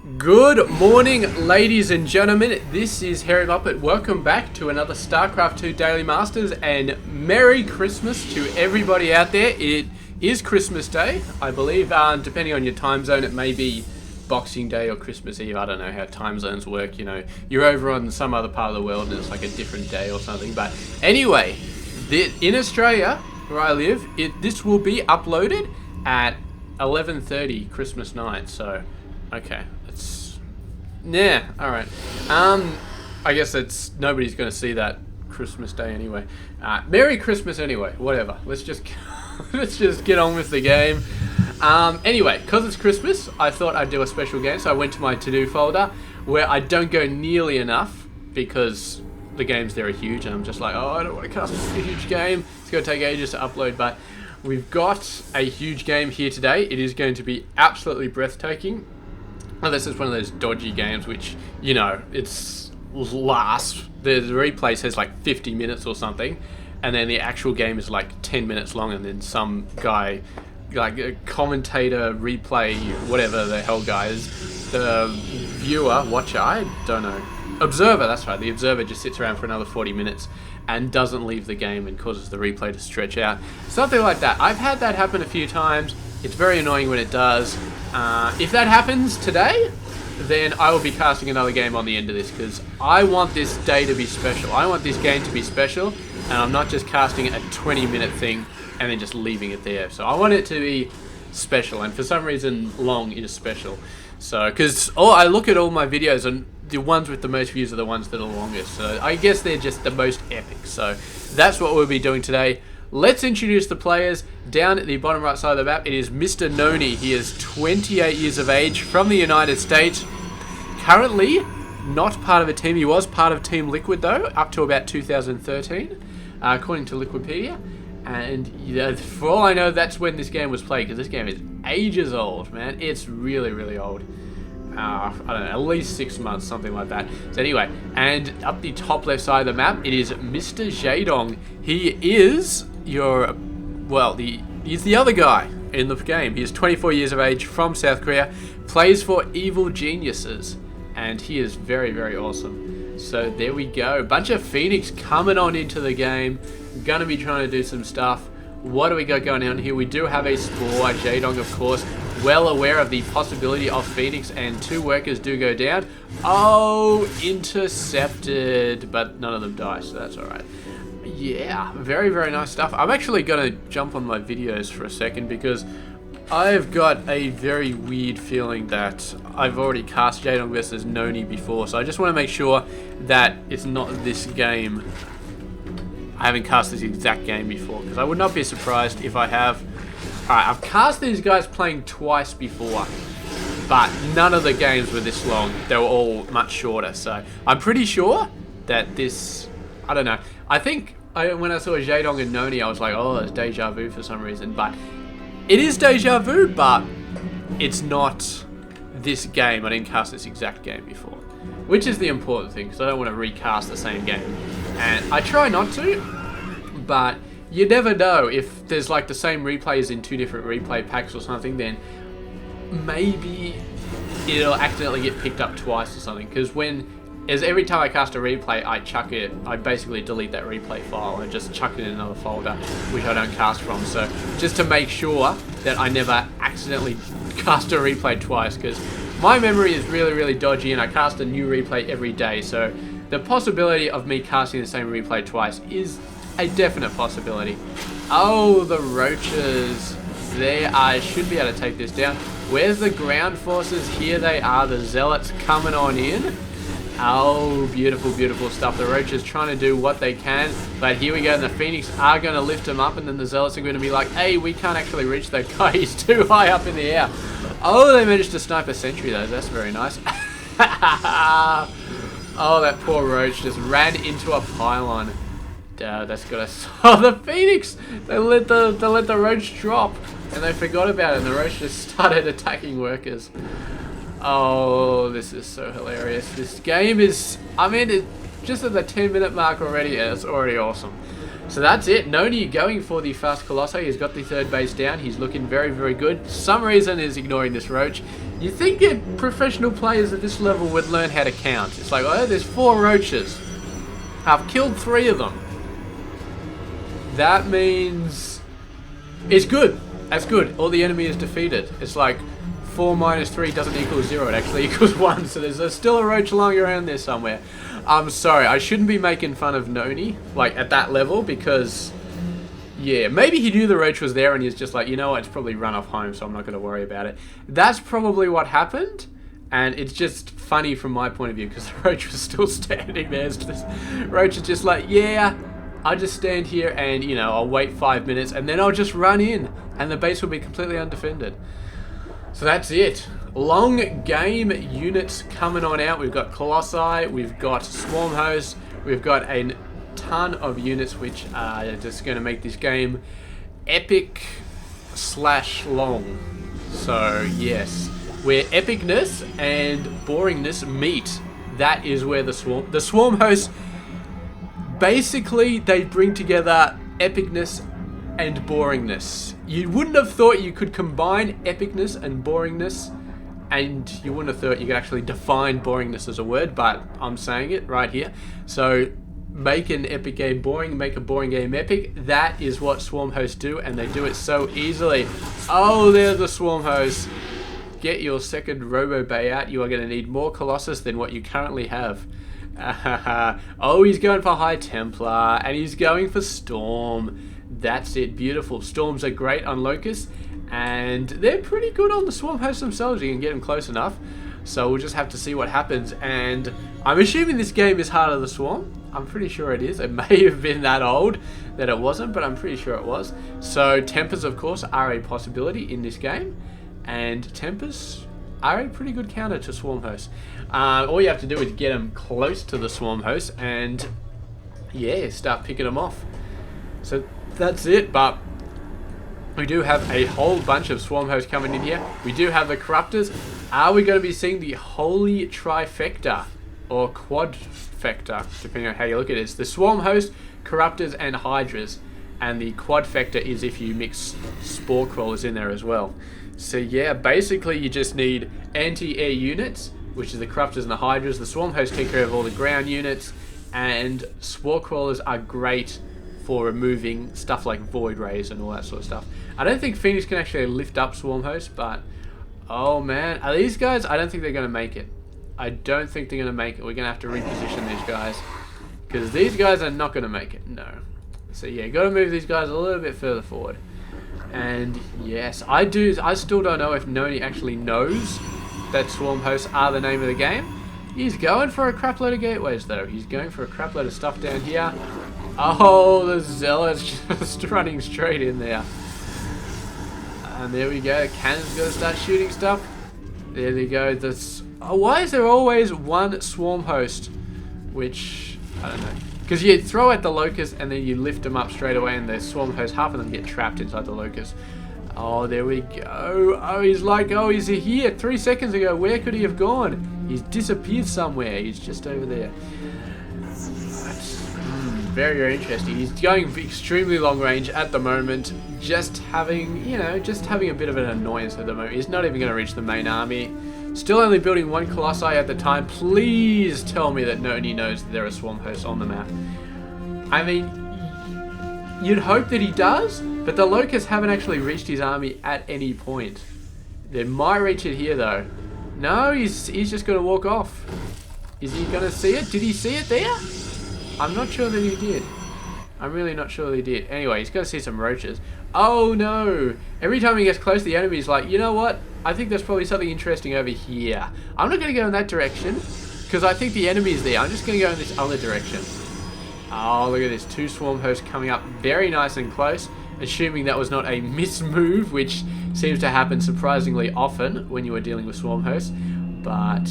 Good morning, ladies and gentlemen. This is Harry Muppet. Welcome back to another Starcraft 2 Daily Masters, and Merry Christmas to everybody out there. It is Christmas Day, I believe. Depending on your time zone, it may be Boxing Day or Christmas Eve. I don't know how time zones work. You know, you're over on some other part of the world and it's like a different day or something. But anyway, in Australia, where I live, this will be uploaded at 11:30 Christmas night. So, okay. Yeah, alright. I guess nobody's going to see that Christmas Day anyway. Merry Christmas anyway, whatever. Let's just get on with the game. Anyway, because it's Christmas, I thought I'd do a special game, so I went to my to-do folder, where I don't go nearly enough, because the games there are huge, and I'm just like, oh, I don't want to cast a huge game. It's going to take ages to upload, but we've got a huge game here today. It is going to be absolutely breathtaking. Well, this is one of those dodgy games which, you know, the replay says like 50 minutes or something, and then the actual game is like 10 minutes long, and then some guy, like a commentator, replay, whatever the hell guy is, the viewer, watcher, I don't know, observer, that's right, the observer just sits around for another 40 minutes and doesn't leave the game and causes the replay to stretch out. Something like that. I've had that happen a few times. It's very annoying when it does. If that happens today, then I will be casting another game on the end of this, because I want this day to be special. I want this game to be special, and I'm not just casting a 20-minute thing and then just leaving it there. So I want it to be special, and for some reason, long is special. So, because I look at all my videos, and the ones with the most views are the ones that are longest. So I guess they're just the most epic. So that's what we'll be doing today. Let's introduce the players. Down at the bottom right side of the map, it is Mr. NonY. He is 28 years of age, from the United States. Currently, not part of a team. He was part of Team Liquid, though, up to about 2013, according to Liquipedia. And for all I know, that's when this game was played, because this game is ages old, man. It's really, really old. I don't know, at least 6 months, something like that. So anyway, and up the top left side of the map, it is Mr. Jaedong. He is he's the other guy in the game. He is 24 years of age, from South Korea, plays for Evil Geniuses, and he is very, very awesome. So there we go. Bunch of Phoenix coming on into the game. Gonna be trying to do some stuff. What do we got going on here? We do have a Spore. Jaedong, of course, well aware of the possibility of Phoenix, and 2 workers do go down. Oh, intercepted, but none of them die, so that's alright. Yeah, very, very nice stuff. I'm actually going to jump on my videos for a second, because I've got a very weird feeling that I've already cast Jaedong versus NonY before, so I just want to make sure that it's not this game. I haven't cast this exact game before, because I would not be surprised if I have. Alright, I've cast these guys playing twice before, but none of the games were this long. They were all much shorter, so I'm pretty sure that this, I don't know. I think when I saw Jaedong and NonY, I was like, oh, it's deja vu for some reason, but it is deja vu, but it's not this game. I didn't cast this exact game before, which is the important thing, because I don't want to recast the same game. And I try not to, but you never know. If there's like the same replays in 2 different replay packs or something, then maybe it'll accidentally get picked up twice or something. Because every time I cast a replay, I basically delete that replay file and just chuck it in another folder, which I don't cast from. So just to make sure that I never accidentally cast a replay twice, because my memory is really, really dodgy, and I cast a new replay every day. So the possibility of me casting the same replay twice is a definite possibility. Oh, the roaches. I should be able to take this down. Where's the ground forces? Here they are, the zealots coming on in. Oh, beautiful, beautiful stuff. The roaches trying to do what they can, but here we go, and the Phoenix are going to lift them up, and then the zealots are going to be like, hey, we can't actually reach that guy. He's too high up in the air. Oh, they managed to snipe a sentry, though. That's very nice. Oh, that poor roach just ran into a pylon. That's got us. Oh, the Phoenix! They let the roach drop, and they forgot about it, and the roach just started attacking workers. Oh, this is so hilarious. This game is, I mean, just at the 10-minute mark already, and it's already awesome. So that's it. NonY going for the fast Colossi. He's got the third base down. He's looking very, very good. For some reason is ignoring this roach. You think that professional players at this level would learn how to count. It's like, oh, there's 4 roaches. I've killed 3 of them. That means it's good. That's good. All the enemy is defeated. It's like 4 minus 3 doesn't equal 0. It actually equals 1. So there's still a roach lying around there somewhere. I'm sorry. I shouldn't be making fun of NonY, like, at that level, because, yeah, maybe he knew the roach was there and he's just like, you know what, it's probably run off home, so I'm not going to worry about it. That's probably what happened. And it's just funny from my point of view, because the roach was still standing there. This roach is just like, yeah, I'll just stand here and, you know, I'll wait 5 minutes and then I'll just run in and the base will be completely undefended. So that's it. Long game units coming on out. We've got Colossi, we've got Swarm Hosts, we've got a ton of units which are just going to make this game epic / long. So yes, where epicness and boringness meet, that is where the Swarm Hosts, basically they bring together epicness and boringness. You wouldn't have thought you could combine epicness and boringness, and you wouldn't have thought you could actually define boringness as a word, but I'm saying it right here. So make an epic game boring, make a boring game epic. That is what Swarm Hosts do, and they do it so easily. Oh, there's the Swarm Hosts. Get your second Robo Bay out. You are going to need more Colossus than what you currently have. Oh, he's going for High Templar, and he's going for Storm. That's it. Beautiful. Storms are great on Locust, and they're pretty good on the Swarm Hosts themselves. You can get them close enough. So we'll just have to see what happens. And I'm assuming this game is Heart of the Swarm. I'm pretty sure it is. It may have been that old that it wasn't, but I'm pretty sure it was. So Tempers, of course, are a possibility in this game. And Tempers are a pretty good counter to Swarm Hosts. All you have to do is get them close to the Swarm Hosts and, yeah, start picking them off. So that's it, but we do have a whole bunch of Swarm Hosts coming in here. We do have the Corruptors. Are we going to be seeing the Holy Trifecta or Quadfecta, depending on how you look at it? It's the Swarm Host, Corruptors, and Hydras. And the Quadfecta is if you mix Spore Crawlers in there as well. So yeah, basically you just need anti-air units, which is the Corruptors and the Hydras. The Swarm Hosts take care of all the ground units, and Spore Crawlers are great for removing stuff like Void Rays and all that sort of stuff. I don't think Phoenix can actually lift up Swarm Hosts, but oh man, are these guys? I don't think they're going to make it. I don't think they're going to make it. We're going to have to reposition these guys, because these guys are not going to make it. No. So yeah, got to move these guys a little bit further forward. And yes, I still don't know if NonY actually knows that Swarm Hosts are the name of the game. He's going for a crap load of gateways though. He's going for a crap load of stuff down here. Oh, the Zealot's just running straight in there. And there we go. Cannon's going to start shooting stuff. There they go. Why is there always one Swarm Host? Which, I don't know. Because you throw at the Locust and then you lift them up straight away, and the Swarm Hosts, half of them get trapped inside the Locust. Oh, there we go. Oh, he's like, oh, he's here 3 seconds ago. Where could he have gone? He's disappeared somewhere. He's just over there. Very, very interesting. He's going extremely long range at the moment, just having, you know, a bit of an annoyance at the moment. He's not even going to reach the main army. Still only building 1 Colossi at the time. Please tell me that NonY knows that there are Swarm Hosts on the map. I mean, you'd hope that he does, but the Locusts haven't actually reached his army at any point. They might reach it here though. No, he's just going to walk off. Is he going to see it? Did he see it there? I'm not sure that he did. I'm really not sure that he did. Anyway, he's going to see some roaches. Oh no! Every time he gets close, the enemy's like, you know what? I think there's probably something interesting over here. I'm not going to go in that direction, because I think the enemy's there. I'm just going to go in this other direction. Oh, look at this. 2 Swarm Hosts coming up very nice and close, assuming that was not a mismove, which seems to happen surprisingly often when you are dealing with Swarm Hosts. But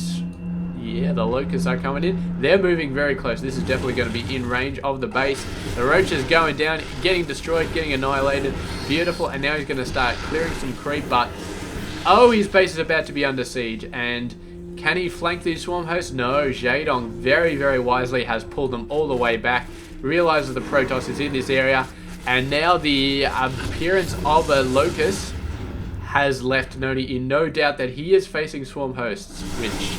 yeah, the Locusts are coming in. They're moving very close. This is definitely going to be in range of the base. The Roaches going down, getting destroyed, getting annihilated. Beautiful. And now he's going to start clearing some creep, but oh, his base is about to be under siege. And can he flank these Swarm Hosts? No. Jaedong very, very wisely has pulled them all the way back. realizes the Protoss is in this area, and now the appearance of a Locust has left NonY in no doubt that he is facing Swarm Hosts, which,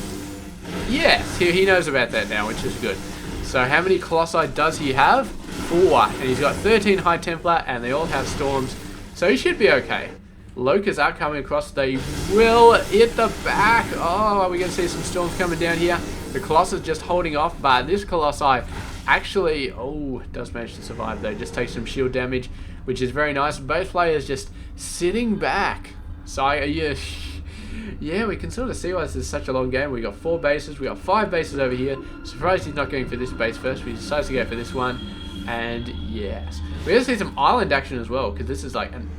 yes, he knows about that now, which is good. So how many Colossi does he have? 4, and he's got 13 High Templar, and they all have Storms, so he should be okay. Locusts are coming across. They will hit the back. Oh, are we going to see some Storms coming down here? The Colossus just holding off, but this Colossi actually, does manage to survive though. Just takes some shield damage, which is very nice. Both players just sitting back. So, yeah, we can sort of see why this is such a long game. We got 4 bases. We got 5 bases over here. Surprised he's not going for this base first. He decides to go for this one. And yes, we're going to see some island action as well, because this is like an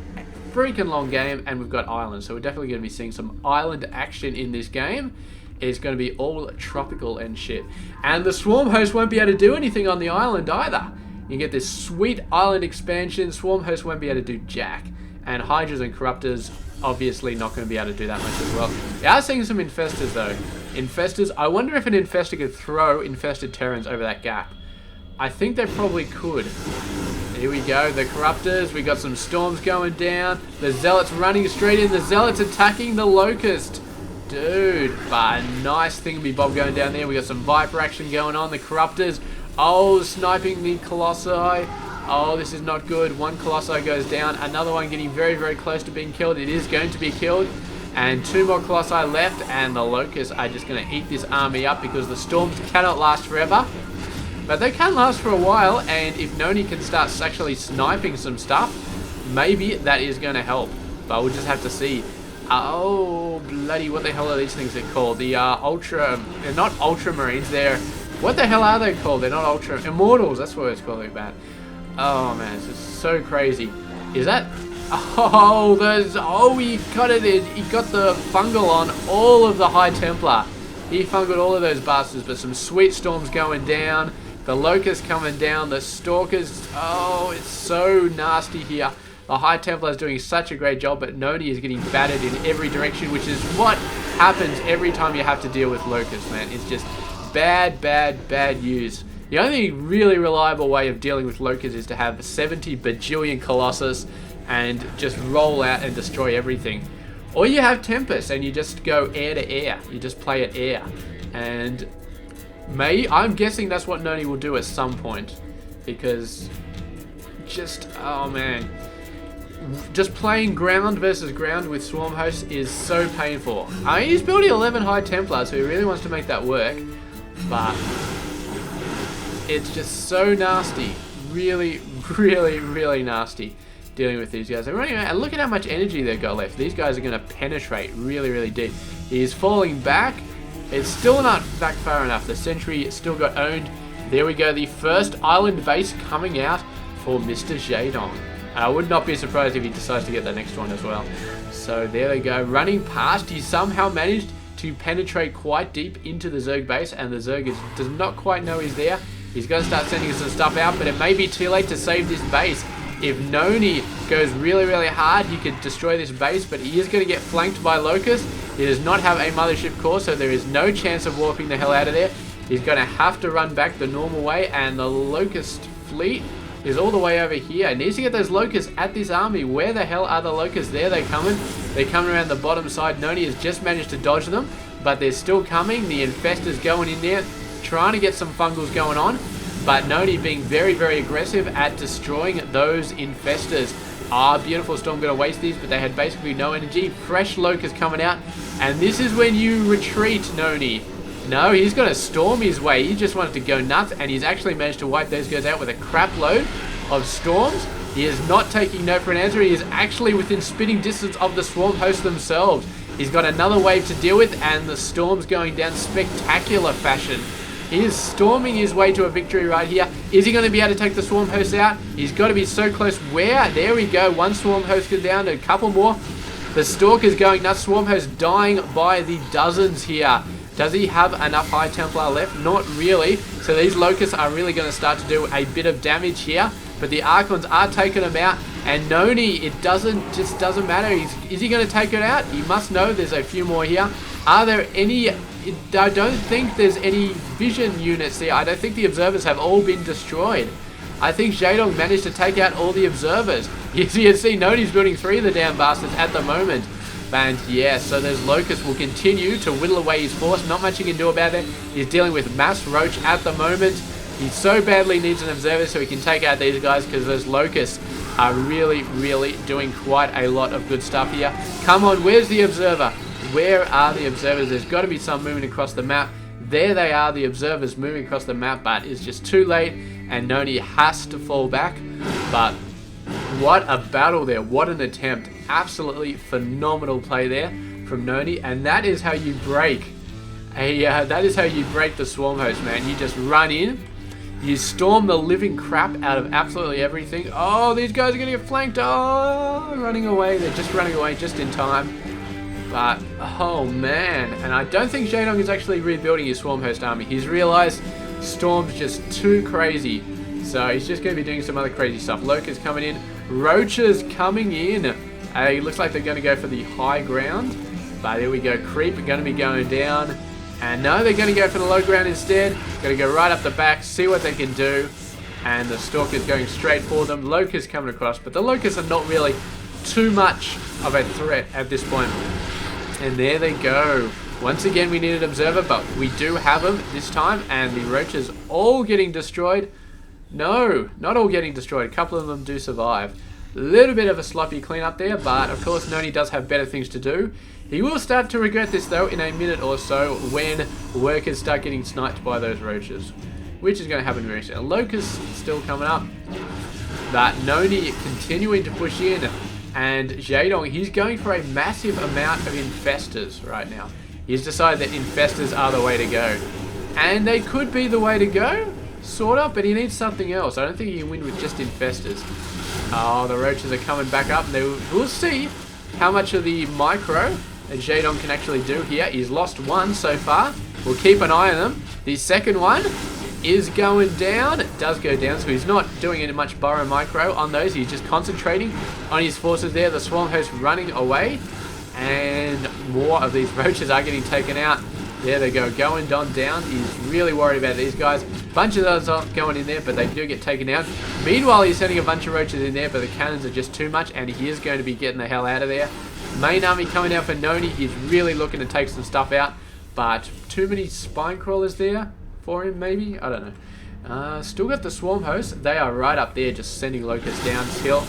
freaking long game, and we've got islands, so we're definitely going to be seeing some island action in this game. It's going to be all tropical and shit, and the Swarm Host won't be able to do anything on the island either. You get this sweet island expansion. Swarm Host won't be able to do jack, and Hydras and Corruptors obviously not going to be able to do that much as well. We are seeing some Infestors though. Infestors, I wonder if an Infestor could throw infested Terrans over that gap. I think they probably could. Here we go, the Corruptors, we got some Storms going down, the Zealots running straight in, the Zealots attacking the Locust. Dude, but nice thingy-bob going down there. We got some Viper action going on, the Corruptors, sniping the Colossi. Oh, this is not good. One Colossi goes down, another one getting very, very close to being killed. It is going to be killed, and 2 more Colossi left, and the Locusts are just going to eat this army up because the Storms cannot last forever. But they can last for a while, and if NonY can start actually sniping some stuff, maybe that is going to help. But we'll just have to see. Oh, bloody, what the hell are these things called? The they're not Ultramarines, they're, what the hell are they called? They're not Ultra, Immortals, that's what it's called, like that. Oh man, this is so crazy. Is that, he got it in, he got the fungal on all of the High Templar. He fungled all of those bastards, but some sweet Storms going down. The Locusts coming down, the Stalkers, it's so nasty here. The High Templar is doing such a great job, but NonY is getting battered in every direction, which is what happens every time you have to deal with Locusts, man. It's just bad, bad, bad news. The only really reliable way of dealing with Locusts is to have 70 bajillion Colossus and just roll out and destroy everything. Or you have Tempest and you just go air to air. You just play it air. And I'm guessing that's what NonY will do at some point, because just, oh man, just playing ground versus ground with Swarm Hosts is so painful. I mean, he's building 11 High Templars, so he really wants to make that work, but it's just so nasty, really, really, really nasty dealing with these guys. They're running around, and look at how much energy they've got left. These guys are going to penetrate really, really deep. He's falling back. It's still not back far enough. The Sentry still got owned. There we go. The first island base coming out for Mr. Jaedong. And I would not be surprised if he decides to get the next one as well. So there they go. Running past, he somehow managed to penetrate quite deep into the Zerg base. And the Zerg does not quite know he's there. He's going to start sending some stuff out, but it may be too late to save this base. If NonY goes really, really hard, he could destroy this base, but he is going to get flanked by Locust. He does not have a mothership core, so there is no chance of warping the hell out of there. He's going to have to run back the normal way, and the Locust fleet is all the way over here. It needs to get those Locusts at this army. Where the hell are the Locusts? There they're coming. They're coming around the bottom side. NonY has just managed to dodge them, but they're still coming. The Infestors going in there, trying to get some fungals going on. But NonY being very, very aggressive at destroying those Infestors. Beautiful Storm going to waste these, but they had basically no energy. Fresh Locust coming out. And this is when you retreat, NonY. No, he's going to storm his way. He just wanted to go nuts, and he's actually managed to wipe those guys out with a crap load of Storms. He is not taking no for an answer. He is actually within spitting distance of the Swarm Hosts themselves. He's got another wave to deal with, and the Storm's going down spectacular fashion. He is storming his way to a victory right here. Is he going to be able to take the Swarm Hosts out? He's got to be so close. Where? There we go. One Swarm Host goes down, a couple more. The Stalker's going nuts. Swarm Host dying by the dozens here. Does he have enough High Templar left? Not really. So these Locusts are really going to start to do a bit of damage here. But the Archons are taking them out. And NonY, it just doesn't matter. Is he going to take it out? He must know. There's a few more here. Are there any... I don't think there's any vision units there. I don't think the observers have all been destroyed. I think Jaedong managed to take out all the observers. You can see NonY's building 3 of the damn bastards at the moment. And yeah, so those locusts will continue to whittle away his force. Not much he can do about it. He's dealing with mass roach at the moment. He so badly needs an observer so he can take out these guys, because those locusts are really, really doing quite a lot of good stuff here. Come on, where's the observer? Where are the observers? There's got to be some moving across the map. There they are, the observers moving across the map, but it's just too late, and NonY has to fall back. But what a battle there. What an attempt. Absolutely phenomenal play there from NonY, and that is how you break the swarm host, man. You just run in, you storm the living crap out of absolutely everything. Oh, these guys are going to get flanked. Oh, running away. They're just running away just in time. But, oh man. And I don't think Jaedong is actually rebuilding his swarm host army. He's realized Storm's just too crazy. So he's just going to be doing some other crazy stuff. Locusts coming in. Roaches coming in. It looks like they're going to go for the high ground. But here we go. Creep are going to be going down. And no, they're going to go for the low ground instead. Going to go right up the back, see what they can do. And the Stalker's going straight for them. Locusts coming across. But the Locusts are not really too much of a threat at this point. And there they go. Once again, we need an observer, but we do have them this time. And the roaches all getting destroyed. No, not all getting destroyed. A couple of them do survive. A little bit of a sloppy cleanup there, but of course NonY does have better things to do. He will start to regret this though in a minute or so when workers start getting sniped by those roaches, which is going to happen very soon. Locusts still coming up, but NonY continuing to push in, and Jaedong, he's going for a massive amount of infestors right now. He's decided that infestors are the way to go, and they could be the way to go, sort of, but he needs something else. I don't think he can win with just infestors. Oh, the roaches are coming back up, and we'll see how much of the micro that Jaedong can actually do here. He's lost one so far. We'll keep an eye on them. The second one is going down. It does go down, so he's not doing any much burrow micro on those. He's just concentrating on his forces there. The swarm host running away, and more of these roaches are getting taken out. There they go, going down. He's really worried about these guys. Bunch of those aren't going in there, but they do get taken out. Meanwhile, he's sending a bunch of roaches in there, but the cannons are just too much, and he is going to be getting the hell out of there. Main army coming out for NonY. He's really looking to take some stuff out, but too many spine crawlers there for him, maybe? I don't know. Still got the swarm hosts. They are right up there, just sending locusts down still.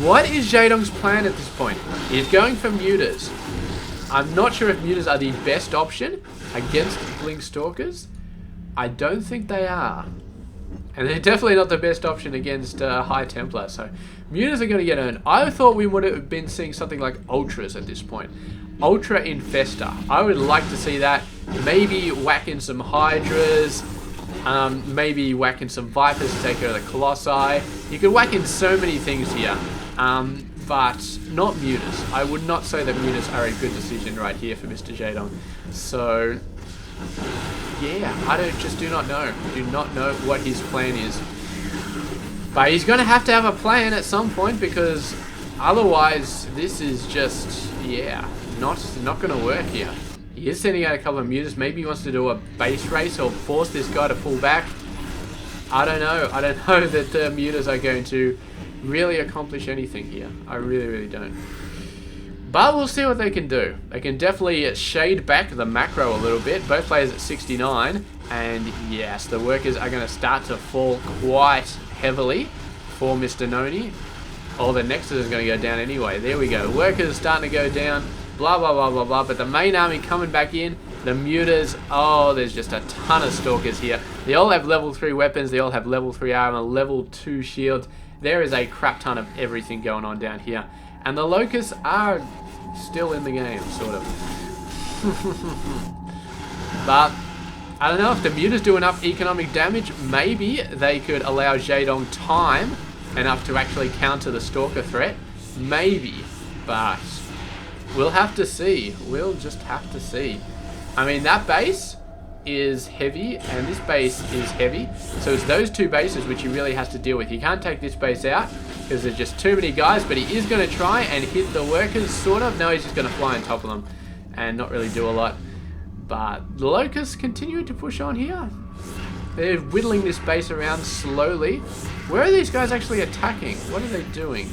What is Jaedong's plan at this point? He's going for muters. I'm not sure if muters are the best option against blink stalkers. I don't think they are. And they're definitely not the best option against High Templar. So muters are going to get earned. I thought we would have been seeing something like ultras at this point. Ultra Infester. I would like to see that. Maybe whacking some hydras. Maybe whacking some vipers to take care of the colossi. You could whack in so many things here. But not muters. I would not say that muters are a good decision right here for Mr. Jaedong. So yeah, I do not know. Do not know what his plan is. But he's going to have a plan at some point, because otherwise this is just, yeah, not going to work here. He is sending out a couple of muters. Maybe he wants to do a base race or force this guy to pull back. I don't know. I don't know that the muters are going to really accomplish anything here. I really, really don't. But we'll see what they can do. They can definitely shade back the macro a little bit. Both players at 69. And yes, the workers are going to start to fall quite heavily for Mr. NonY. Oh, the Nexus is going to go down anyway. There we go. Workers starting to go down. Blah, blah, blah, blah, blah. But the main army coming back in. The muters. Oh, there's just a ton of stalkers here. They all have level 3 weapons. They all have level 3 armor, level 2 shields. There is a crap ton of everything going on down here. And the locusts are still in the game, sort of. But I don't know if the muters do enough economic damage. Maybe they could allow Jaedong time enough to actually counter the stalker threat. Maybe. But we'll have to see. We'll just have to see. I mean, that base is heavy, and this base is heavy. So it's those two bases which he really has to deal with. He can't take this base out because there's just too many guys, but he is going to try and hit the workers, sort of. No, he's just going to fly on top of them and not really do a lot. But the locusts continuing to push on here. They're whittling this base around slowly. Where are these guys actually attacking? What are they doing?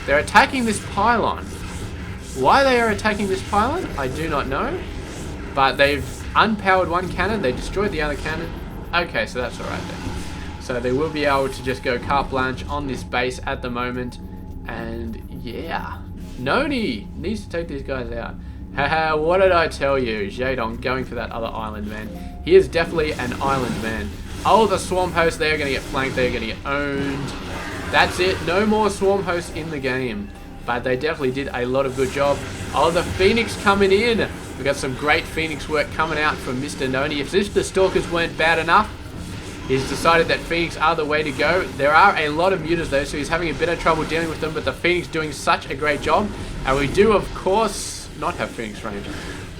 They're attacking this pylon. Why they are attacking this pylon, I do not know. But they've unpowered one cannon. They destroyed the other cannon. Okay, so that's alright then. So they will be able to just go carte blanche on this base at the moment. And yeah, NonY needs to take these guys out. Haha, what did I tell you? Jaedong going for that other island man. He is definitely an island man. Oh, the swarm hosts, they're going to get flanked. They're going to get owned. That's it. No more swarm hosts in the game. But they definitely did a lot of good job. Oh, the Phoenix coming in. We've got some great Phoenix work coming out from Mr. NonY. If the Stalkers weren't bad enough, he's decided that Phoenix are the way to go. There are a lot of mutas though, so he's having a bit of trouble dealing with them, but the Phoenix doing such a great job. And we do, of course, not have Phoenix range.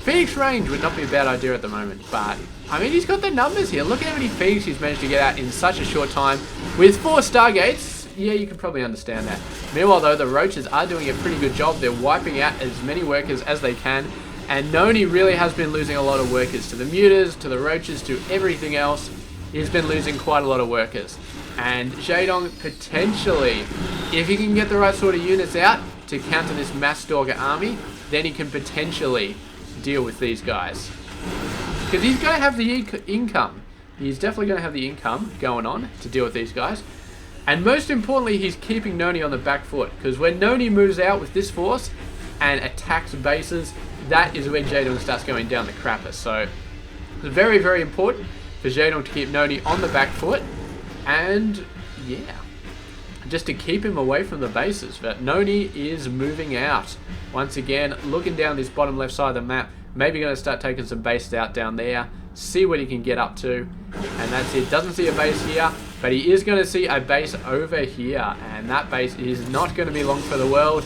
Phoenix range would not be a bad idea at the moment, but I mean, he's got the numbers here. Look at how many Phoenix he's managed to get out in such a short time. With 4 Stargates, yeah, you can probably understand that. Meanwhile though, the Roaches are doing a pretty good job. They're wiping out as many workers as they can. And NonY really has been losing a lot of workers to the mutas, to the Roaches, to everything else. He's been losing quite a lot of workers. And Jaedong potentially, if he can get the right sort of units out to counter this mass stalker army, then he can potentially deal with these guys. Because he's going to have the income. He's definitely going to have the income going on to deal with these guys. And most importantly, he's keeping NonY on the back foot. Because when NonY moves out with this force and attacks bases, that is when Jaedong starts going down the crapper. So it's very, very important for Jaedong to keep NonY on the back foot. And yeah, just to keep him away from the bases. But NonY is moving out. Once again, looking down this bottom left side of the map. Maybe going to start taking some bases out down there. See what he can get up to. And that's it. Doesn't see a base here. But he is going to see a base over here. And that base is not going to be long for the world.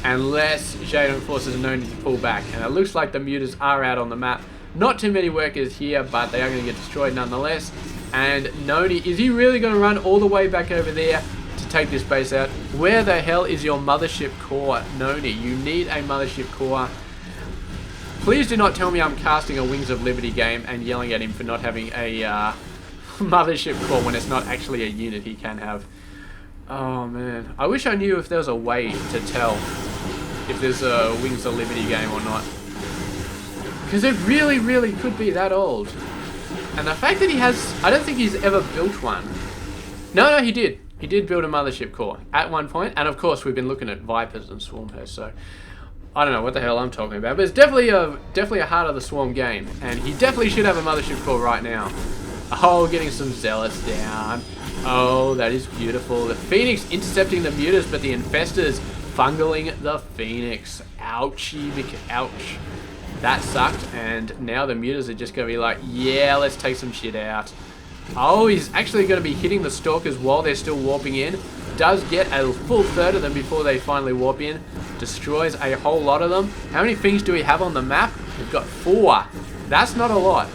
Unless Jaedong forces NonY to pull back. And it looks like the mutas are out on the map. Not too many workers here, but they are going to get destroyed nonetheless. And NonY, is he really going to run all the way back over there to take this base out? Where the hell is your mothership core, NonY? You need a mothership core. Please do not tell me I'm casting a Wings of Liberty game and yelling at him for not having a mothership core when it's not actually a unit he can have. Oh man, I wish I knew if there was a way to tell if there's a Wings of Liberty game or not. Because it really, really could be that old. And the fact that he has, I don't think he's ever built one. No, he did. He did build a mothership core at one point. And of course, we've been looking at Vipers and Swarm hosts, so I don't know what the hell I'm talking about. But it's definitely a Heart of the Swarm game. And he definitely should have a mothership core right now. Oh, getting some Zealots down. Oh, that is beautiful. The Phoenix intercepting the mutas, but the Infestors fungling the Phoenix. Ouchie, ouch. That sucked, and now the mutas are just going to be like, yeah, let's take some shit out. Oh, he's actually going to be hitting the Stalkers while they're still warping in. Does get a full third of them before they finally warp in. Destroys a whole lot of them. How many things do we have on the map? We've got 4. That's not a lot.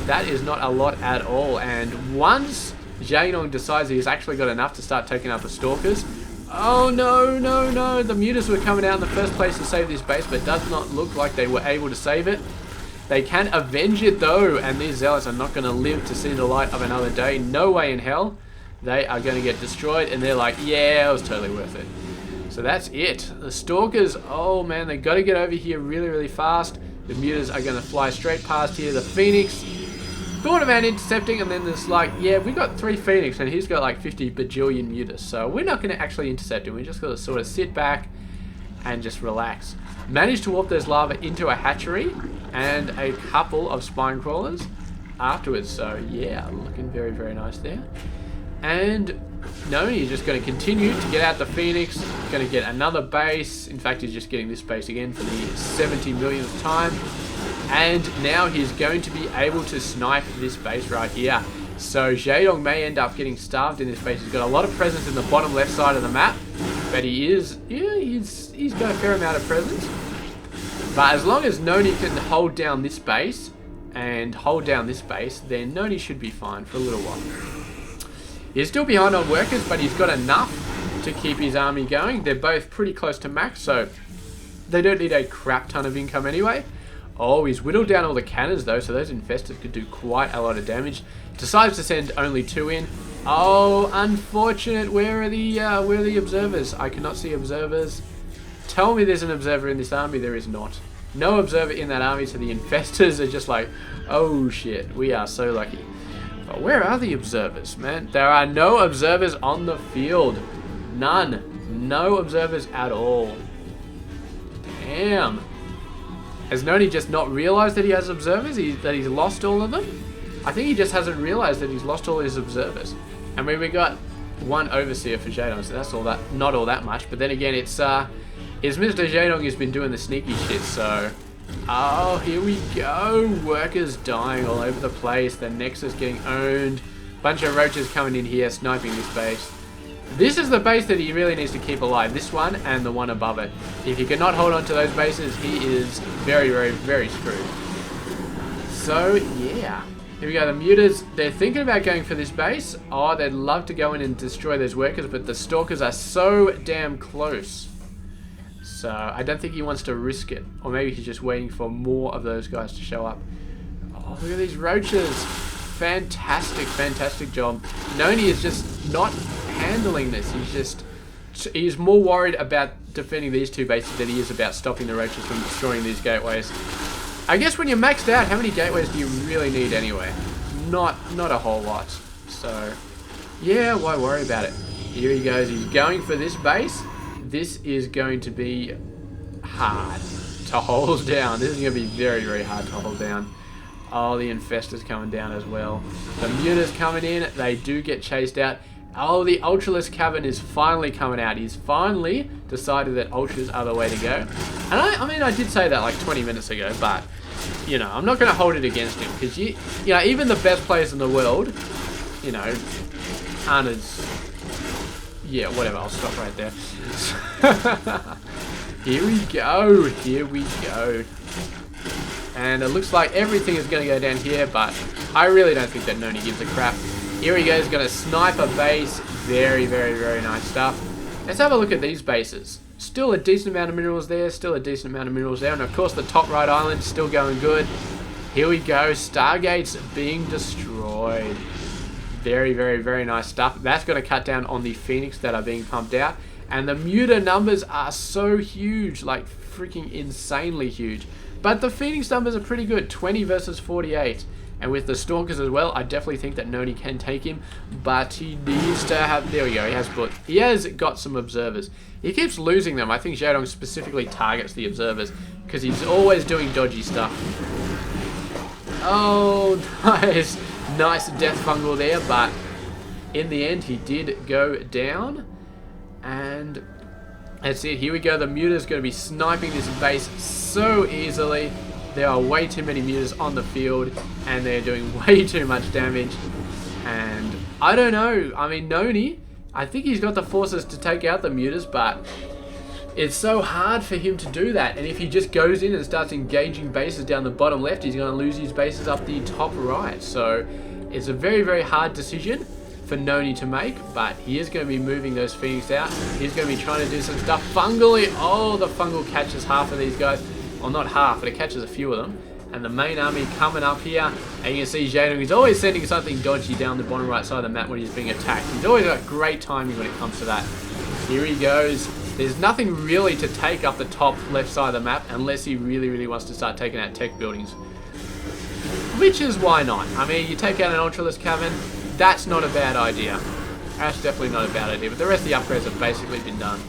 That is not a lot at all. And once Jaedong decides he's actually got enough to start taking out the Stalkers. Oh no, no, no. The mutas were coming out in the first place to save this base, but it does not look like they were able to save it. They can avenge it though, and these Zealots are not going to live to see the light of another day. No way in hell. They are going to get destroyed, and they're like, yeah, it was totally worth it. So that's it. The Stalkers, oh man, they got to get over here really, really fast. The mutas are going to fly straight past here. The Phoenix thought about intercepting, and then there's like, yeah, we got 3 Phoenix, and he's got like 50 bajillion mutas. So we're not going to actually intercept him. We just got to sort of sit back and just relax. Managed to warp those lava into a hatchery and a couple of spine crawlers afterwards. So yeah, looking very, very nice there. And NonY is just going to continue to get out the Phoenix. Going to get another base. In fact, he's just getting this base again for the 70 millionth time. And now he's going to be able to snipe this base right here. So Jaedong may end up getting starved in this base. He's got a lot of presence in the bottom left side of the map. But he is, yeah, he's got a fair amount of presence. But as long as NonY can hold down this base and hold down this base, then NonY should be fine for a little while. He's still behind on workers, but he's got enough to keep his army going. They're both pretty close to max, so they don't need a crap ton of income anyway. Oh, he's whittled down all the cannons though, so those infestors could do quite a lot of damage. Decides to send only 2 in. Oh, unfortunate. Where are the observers? I cannot see observers. Tell me there's an observer in this army. There is not. No observer in that army, so the infestors are just like, oh shit, we are so lucky. But where are the observers, man? There are no observers on the field. None. No observers at all. Damn. Has NonY just not realized that he has observers? That he's lost all of them? I think he just hasn't realized that he's lost all his observers. I mean, we got 1 overseer for Jaedong, so that's not all that much. But then again, it's Mr. Jaedong who's been doing the sneaky shit, so... Oh, here we go. Workers dying all over the place. The Nexus getting owned. Bunch of roaches coming in here, sniping this base. This is the base that he really needs to keep alive. This one and the one above it. If he cannot hold on to those bases, he is very, very, very screwed. So, yeah. Here we go. The Mutas, they're thinking about going for this base. Oh, they'd love to go in and destroy those workers, but the Stalkers are so damn close. So, I don't think he wants to risk it. Or maybe he's just waiting for more of those guys to show up. Oh, look at these roaches. Fantastic, fantastic job. NonY is just not handling this. He's more worried about defending these 2 bases than he is about stopping the roaches from destroying these gateways. I guess when you're maxed out, how many gateways do you really need anyway? Not a whole lot. So, yeah, why worry about it? Here he goes. He's going for this base. This is going to be hard to hold down. This is going to be very, very hard to hold down. Oh, the infestors coming down as well. The Mutas coming in. They do get chased out. Oh, the Ultraless Cavern is finally coming out. He's finally decided that Ultras are the way to go. And I mean, I did say that like 20 minutes ago, but, you know, I'm not going to hold it against him. Because, you know, even the best players in the world, you know, aren't as... Yeah, whatever, I'll stop right there. Here we go. Here we go. And it looks like everything is going to go down here, but I really don't think that NonY gives a crap. Here he goes, going to snipe a base. Very, very, very nice stuff. Let's have a look at these bases. Still a decent amount of minerals there. Still a decent amount of minerals there. And of course, the top right island still going good. Here we go. Stargates being destroyed. Very, very, very nice stuff. That's going to cut down on the Phoenix that are being pumped out. And the Muta numbers are so huge. Like, freaking insanely huge. But the Phoenix numbers are pretty good. 20 versus 48. And with the Stalkers as well, I definitely think that NonY can take him. But he needs to have... There we go. He has got some observers. He keeps losing them. I think Jaedong specifically targets the observers. Because he's always doing dodgy stuff. Oh, nice. Nice death fungal there. But in the end, he did go down. And... that's it. Here we go. The Muta's going to be sniping this base so easily. There are way too many Mutas on the field, and they're doing way too much damage. And I don't know. I mean, NonY, I think he's got the forces to take out the Mutas, but it's so hard for him to do that. And if he just goes in and starts engaging bases down the bottom left, he's going to lose his bases up the top right. So it's a very, very hard decision for NonY to make, but he is going to be moving those Phoenix out. He's going to be trying to do some stuff fungally. Oh, the fungal catches half of these guys. Well, not half, but it catches a few of them. And the main army coming up here. And you can see Jaedong is always sending something dodgy down the bottom right side of the map when he's being attacked. He's always got great timing when it comes to that. Here he goes. There's nothing really to take up the top left side of the map unless he really, really wants to start taking out tech buildings. Which is why not. I mean, you take out an Ultraless Cavern, that's not a bad idea. That's definitely not a bad idea. But the rest of the upgrades have basically been done.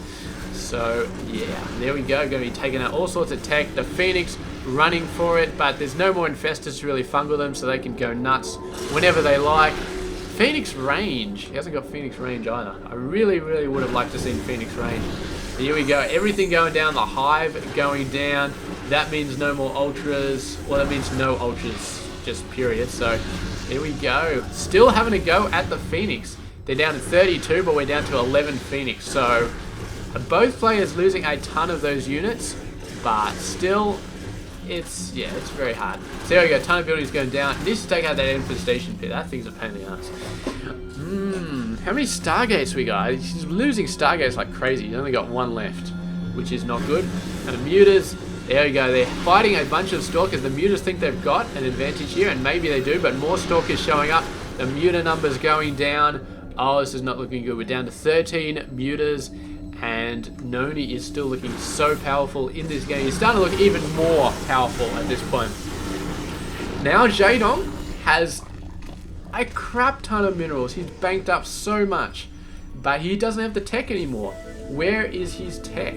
So, yeah, there we go. Going to be taking out all sorts of tech. The Phoenix running for it, but there's no more infestors to really fungal them, so they can go nuts whenever they like. Phoenix range. He hasn't got Phoenix range either. I really, really would have liked to see Phoenix range. Here we go. Everything going down. The Hive going down. That means no more Ultras. Well, that means no Ultras, just period. So, here we go. Still having a go at the Phoenix. They're down to 32, but we're down to 11 Phoenix. So, both players losing a ton of those units, but still, it's very hard. So there we go, a ton of buildings going down. This to take out that infestation pit. That thing's a pain in the ass. How many Stargates we got? He's losing Stargates like crazy. He's only got one left, which is not good. And the Mutas, There we go. They're fighting a bunch of Stalkers. The Mutas think they've got an advantage here, and maybe they do, but more Stalkers showing up. The Muta numbers going down. Oh, this is not looking good. We're down to 13 Mutas, and NonY is still looking so powerful in this game. He's starting to look even more powerful at this point. Now Jaedong has a crap ton of minerals. He's banked up so much, but he doesn't have the tech anymore. Where is his tech?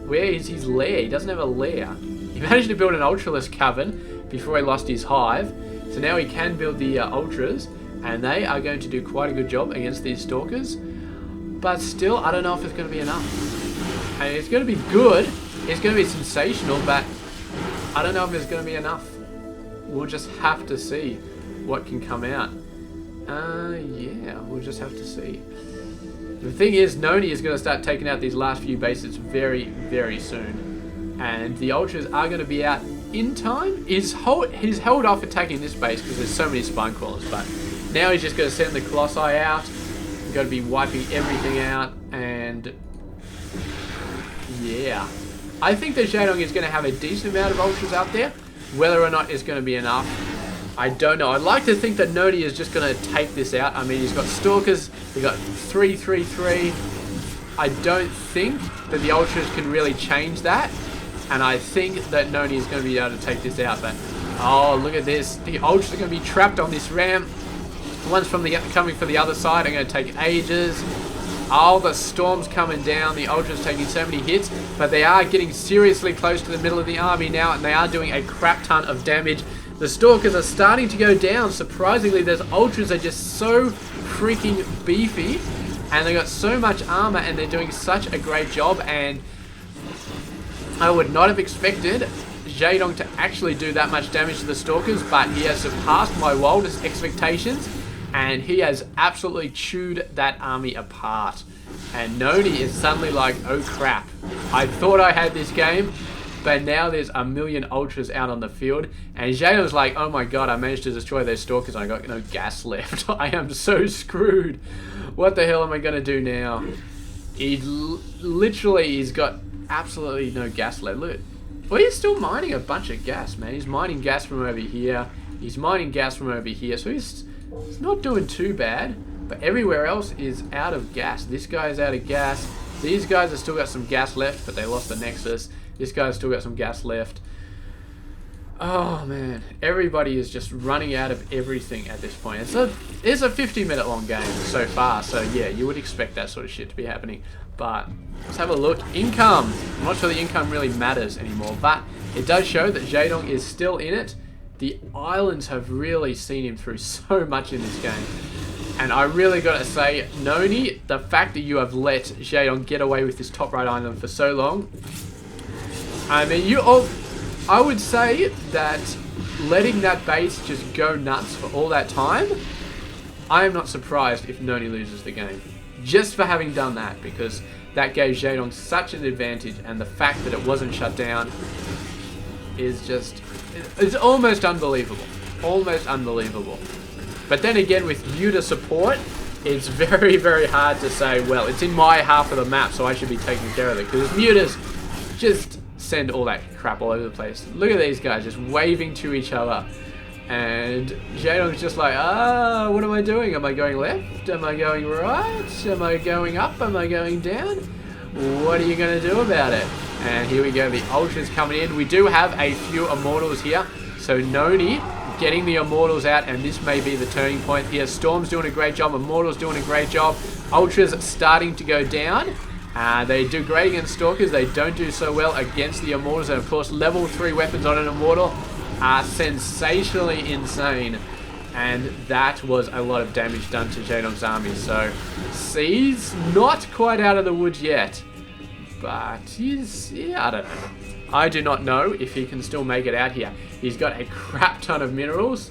Where is his lair? He doesn't have a lair. He managed to build an Ultraless cavern before he lost his hive. So now he can build the Ultras, and they are going to do quite a good job against these Stalkers. But still, I don't know if it's going to be enough. I mean, it's going to be good. It's going to be sensational, but I don't know if it's going to be enough. We'll just have to see what can come out. Yeah, we'll just have to see. The thing is, NonY is going to start taking out these last few bases very, very soon. And the Ultras are going to be out in time. He's held off attacking this base because there's so many Spine Crawlers. But now he's just going to send the Colossi out. He's going to be wiping everything out. And yeah. I think that Jaedong is going to have a decent amount of Ultras out there. Whether or not it's going to be enough, I don't know. I'd like to think that NonY is just going to take this out. I mean, he's got Stalkers. He's got 3-3-3. I don't think that the Ultras can really change that. And I think that NonY is going to be able to take this out. But, oh, look at this. The Ultras are going to be trapped on this ramp. The ones coming from the other side are going to take ages. Oh, the Storm's coming down. The Ultra's taking so many hits. But they are getting seriously close to the middle of the army now. And they are doing a crap ton of damage. The Stalkers are starting to go down. Surprisingly, those Ultras are just so freaking beefy. And they got so much armor. And they're doing such a great job. And I would not have expected Jaedong to actually do that much damage to the Stalkers. But he has surpassed my wildest expectations. And he has absolutely chewed that army apart. And NonY is suddenly like, oh crap. I thought I had this game, but now there's a million Ultras out on the field. And Jaedong's like, oh my god, I managed to destroy those Stalkers and I got no gas left. I am so screwed. What the hell am I going to do now? He's got absolutely no gas left. Look. Well, he's still mining a bunch of gas, man. He's mining gas from over here. He's mining gas from over here. So he's not doing too bad, but everywhere else is out of gas. This guy's out of gas. These guys have still got some gas left, but they lost the Nexus. This guy's still got some gas left. Oh man, everybody is just running out of everything at this point. It's a 50-minute long game so far, so yeah, you would expect that sort of shit to be happening. But let's have a look. Income. I'm not sure the income really matters anymore, but it does show that Jaedong is still in it. The islands have really seen him through so much in this game. And I really got to say, NonY, the fact that you have let Jaedong get away with this top right island for so long. I mean, I would say that letting that base just go nuts for all that time, I am not surprised if NonY loses the game. Just for having done that, because that gave Jaedong such an advantage, and the fact that it wasn't shut down is just... it's almost unbelievable. Almost unbelievable. But then again, with Muta support, it's very, very hard to say, well, it's in my half of the map, so I should be taking care of it. Because Mutas just send all that crap all over the place. Look at these guys just waving to each other. And Jaedong's just like, what am I doing? Am I going left? Am I going right? Am I going up? Am I going down? What are you going to do about it? And here we go, the Ultras coming in. We do have a few Immortals here. So NonY getting the Immortals out, and this may be the turning point here. Storm's doing a great job, Immortals doing a great job. Ultras starting to go down. They do great against Stalkers. They don't do so well against the Immortals. And of course, level 3 weapons on an Immortal are sensationally insane. And that was a lot of damage done to Jaedong's army. So, he's not quite out of the woods yet. But he's, yeah, I don't know. I do not know if he can still make it out here. He's got a crap ton of minerals.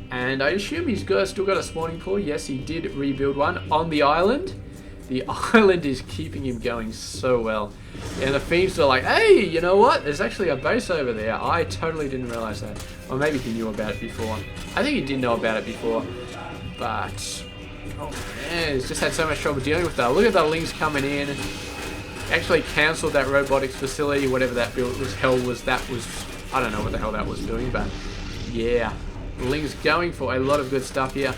And I assume he's still got a spawning pool. Yes, he did rebuild one on the island. The island is keeping him going so well. And the Fiends are like, hey, you know what? There's actually a base over there. I totally didn't realize that. Or maybe he knew about it before. I think he did know about it before. But, oh man, he's just had so much trouble dealing with that. Look at the Lings coming in. Actually cancelled that robotics facility, whatever that build was. I don't know what the hell that was doing, but yeah. Ling's going for a lot of good stuff here.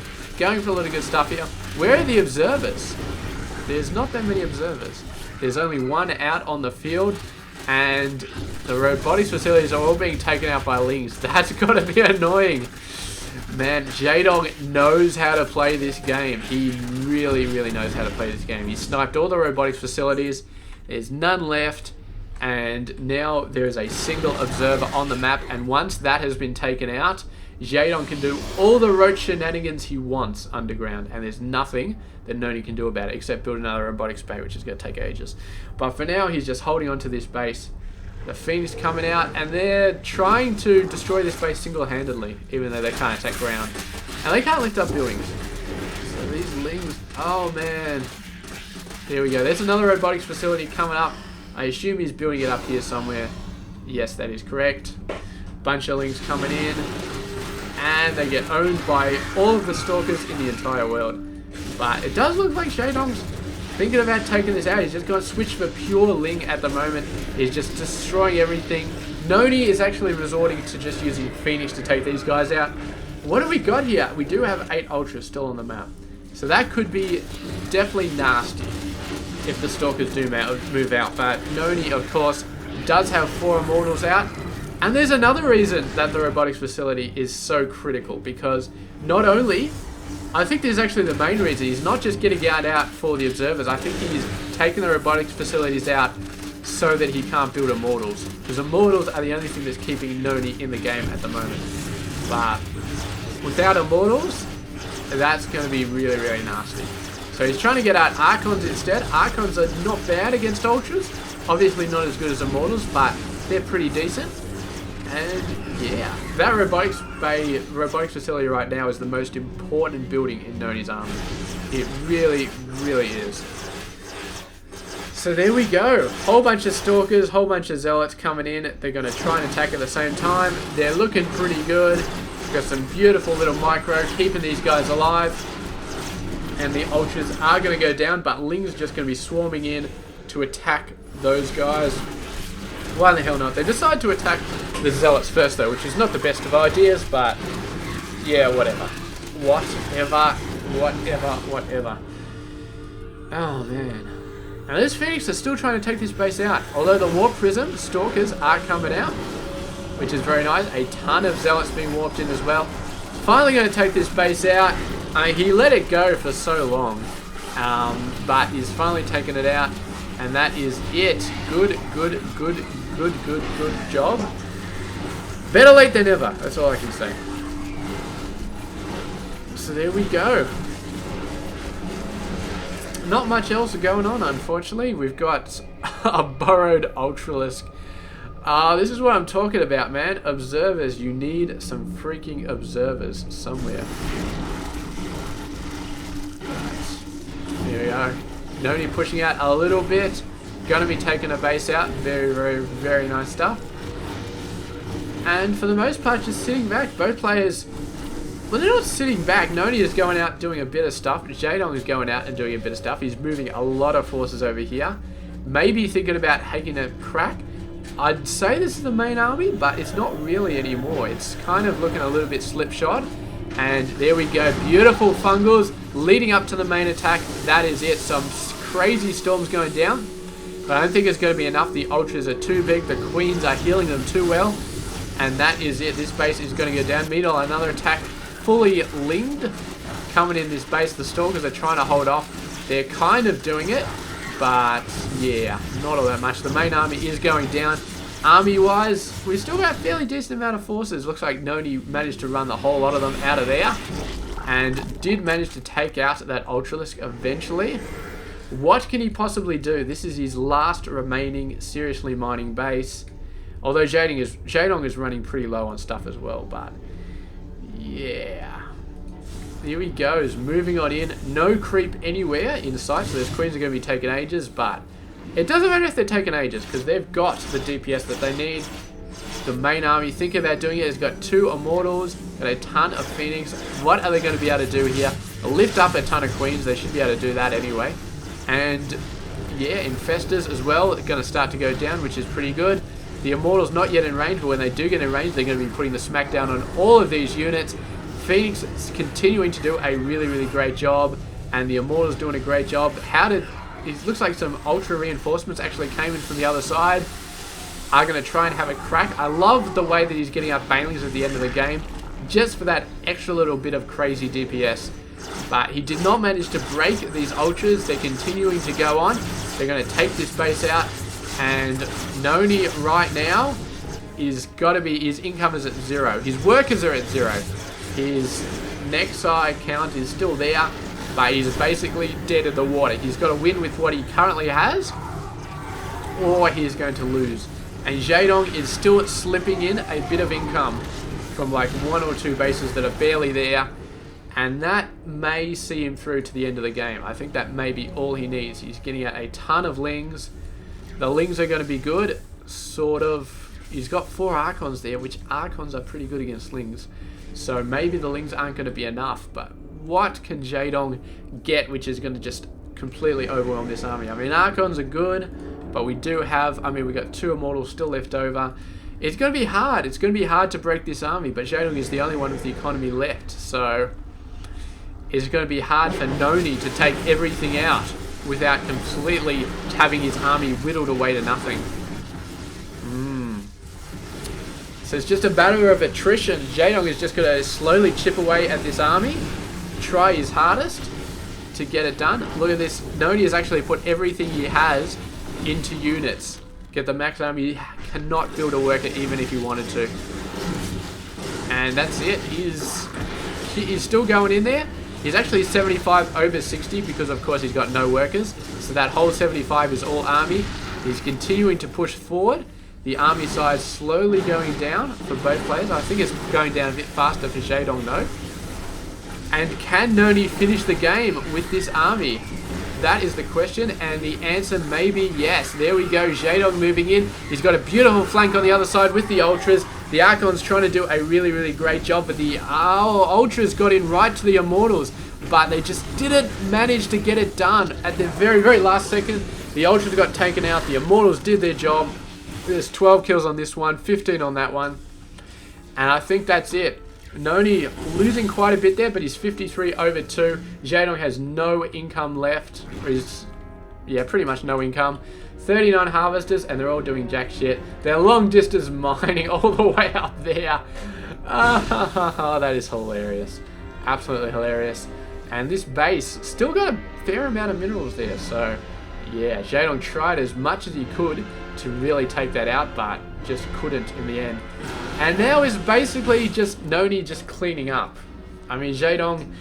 Where are the observers? There's not that many observers. There's only one out on the field, and the robotics facilities are all being taken out by Lings. That's got to be annoying. Man, Jaedong knows how to play this game. He really, really knows how to play this game. He sniped all the robotics facilities. There's none left. And now there is a single observer on the map. And once that has been taken out, Jaedong can do all the roach shenanigans he wants underground. And there's nothing that NonY can do about it except build another robotics bay, which is going to take ages. But for now, he's just holding on to this base. The Phoenix coming out, and they're trying to destroy this base single-handedly, even though they can't attack ground. And they can't lift up buildings. So these Lings... Oh, man. Here we go. There's another robotics facility coming up. I assume he's building it up here somewhere. Yes, that is correct. Bunch of Lings coming in. And they get owned by all of the Stalkers in the entire world. But it does look like Jaedong's thinking about taking this out. He's just got to switch for pure Ling at the moment. He's just destroying everything. NonY is actually resorting to just using Phoenix to take these guys out. What have we got here? We do have 8 Ultras still on the map. So that could be definitely nasty if the Stalkers do move out. But NonY, of course, does have 4 Immortals out. And there's another reason that the robotics facility is so critical. Because not only... I think this is actually the main reason. He's not just getting out for the observers. I think he's taking the robotics facilities out so that he can't build Immortals. Because Immortals are the only thing that's keeping NonY in the game at the moment. But without Immortals, that's going to be really, really nasty. So he's trying to get out Archons instead. Archons are not bad against Ultras. Obviously not as good as Immortals, but they're pretty decent. And yeah, that robotics facility right now is the most important building in NonY's army. It really, really is. So there we go. Whole bunch of Stalkers, whole bunch of Zealots coming in. They're going to try and attack at the same time. They're looking pretty good. Got some beautiful little micro keeping these guys alive. And the Ultras are going to go down, but Ling's just going to be swarming in to attack those guys. Why the hell not? They decide to attack the Zealots first though, which is not the best of ideas, but yeah, whatever. Whatever. Oh man. Now those Phoenix are still trying to take this base out. Although the Warp Prism Stalkers are coming out, which is very nice. A ton of Zealots being warped in as well. Finally going to take this base out. He let it go for so long, but he's finally taken it out. And that is it. Good job. Better late than never. That's all I can say. So there we go. Not much else going on, unfortunately. We've got a burrowed Ultralisk. This is what I'm talking about, man. Observers. You need some freaking observers somewhere. There we go. NonY pushing out a little bit. Gonna be taking a base out. Very, very, very nice stuff. And for the most part, just sitting back. Both players... Well, they're not sitting back. NonY is going out doing a bit of stuff. Jaedong is going out and doing a bit of stuff. He's moving a lot of forces over here. Maybe thinking about taking a crack. I'd say this is the main army, but it's not really anymore. It's kind of looking a little bit slipshod. And there we go. Beautiful fungals leading up to the main attack. That is it. Some crazy storms going down. But I don't think it's going to be enough. The Ultras are too big. The Queens are healing them too well. And that is it. This base is going to go down. Meanwhile, another attack fully linged coming in this base. The Stalkers are trying to hold off. They're kind of doing it. But yeah, not all that much. The main army is going down. Army-wise, we've still got a fairly decent amount of forces. Looks like NonY managed to run the whole lot of them out of there. And did manage to take out that Ultralisk eventually. What can he possibly do? This is his last remaining seriously mining base. Although Jaedong is running pretty low on stuff as well, but yeah. Here he goes, moving on in. No creep anywhere in sight, so those Queens are going to be taking ages, but it doesn't matter if they're taking ages, because they've got the DPS that they need. The main army, think about doing it. It's got 2 Immortals, got a ton of Phoenix. What are they going to be able to do here? Lift up a ton of Queens. They should be able to do that anyway. And yeah, Infestors as well are going to start to go down, which is pretty good. The Immortals not yet in range, but when they do get in range, they're going to be putting the smackdown on all of these units. Phoenix is continuing to do a really, really great job, and the Immortals doing a great job. It looks like some Ultra reinforcements actually came in from the other side. Are going to try and have a crack. I love the way that he's getting out Banelings at the end of the game, just for that extra little bit of crazy DPS. But he did not manage to break these Ultras. They're continuing to go on. They're going to take this base out. And NonY right now is got to be, his income is at 0. His workers are at 0. His Nexi count is still there, but he's basically dead in the water. He's got to win with what he currently has, or he's going to lose. And Jaedong is still slipping in a bit of income from like 1 or 2 bases that are barely there. And that may see him through to the end of the game. I think that may be all he needs. He's getting out a ton of Lings. The Lings are going to be good, sort of. He's got 4 Archons there, which Archons are pretty good against Lings. So maybe the Lings aren't going to be enough. But what can Jaedong get, which is going to just completely overwhelm this army? I mean, Archons are good, but we do have, I mean, we've got 2 Immortals still left over. It's going to be hard. It's going to be hard to break this army, but Jaedong is the only one with the economy left. So it's going to be hard for NonY to take everything out without completely having his army whittled away to nothing. So it's just a matter of attrition. Jaedong is just going to slowly chip away at this army, try his hardest to get it done. Look at this. NonY has actually put everything he has into units. Get the max army. He cannot build a worker even if he wanted to. And that's it. He's still going in there. He's actually 75 over 60 because, of course, he's got no workers. So that whole 75 is all army. He's continuing to push forward. The army size slowly going down for both players. I think it's going down a bit faster for Jaedong, though. And can NonY finish the game with this army? That is the question, and the answer may be yes. There we go, Jaedong moving in. He's got a beautiful flank on the other side with the Ultras. The Archon's trying to do a really, really great job, but the Ultras got in right to the Immortals, but they just didn't manage to get it done at the very, very last second. The Ultras got taken out. The Immortals did their job. There's 12 kills on this one, 15 on that one, and I think that's it. NonY losing quite a bit there, but he's 53 over 2. Jaedong has no income left. Yeah, pretty much no income. 39 harvesters, and they're all doing jack shit. They're long distance mining all the way up there. Oh, that is hilarious. Absolutely hilarious. And this base still got a fair amount of minerals there. So, yeah, Jaedong tried as much as he could to really take that out, but just couldn't in the end. And now is basically just NonY just cleaning up. I mean, Jaedong,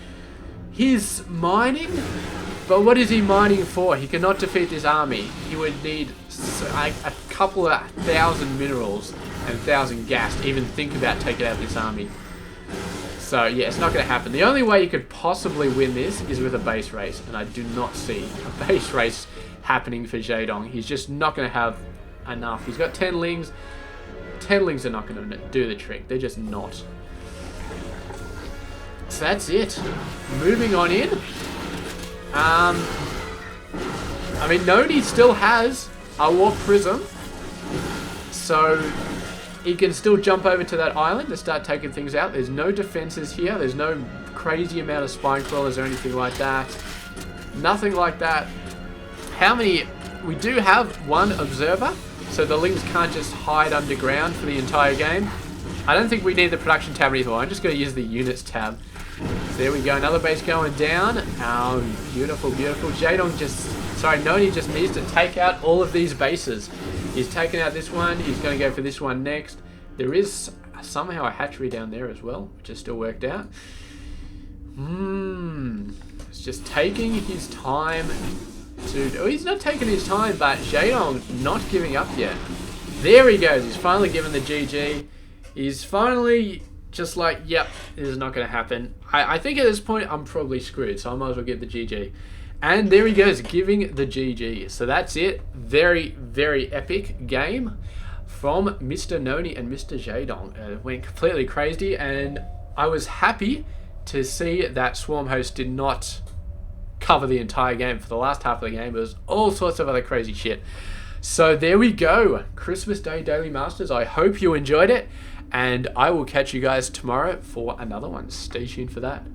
he's mining, but what is he mining for? He cannot defeat this army. He would need a couple of 1,000 minerals and 1,000 gas to even think about taking out this army. So yeah, it's not going to happen. The only way you could possibly win this is with a base race, and I do not see a base race happening for Jaedong. He's just not going to have enough. He's got 10 Lings. 10 Lings are not going to do the trick. They're just not. So that's it. Moving on in. I mean, NonY still has a Warp Prism, so he can still jump over to that island to start taking things out. There's no defenses here. There's no crazy amount of spine crawlers or anything like that. Nothing like that. How many? We do have 1 observer, so the Lings can't just hide underground for the entire game. I don't think we need the production tab anymore. I'm just going to use the units tab. So there we go, another base going down. Oh, beautiful, beautiful. NonY just needs to take out all of these bases. He's taken out this one. He's going to go for this one next. There is somehow a hatchery down there as well, which has still worked out. It's just taking his time to... Oh, he's not taking his time, but Jaedong not giving up yet. There he goes. He's finally given the GG. He's finally just like, yep, this is not going to happen. I think at this point I'm probably screwed, so I might as well give the GG. And there he goes, giving the GG. So that's it. Very, very epic game from Mr. NonY and Mr. Jaedong. It went completely crazy, and I was happy to see that Swarm Host did not cover the entire game. For the last half of the game, it was all sorts of other crazy shit. So there we go. Christmas Day Daily Masters. I hope you enjoyed it. And I will catch you guys tomorrow for another one. Stay tuned for that.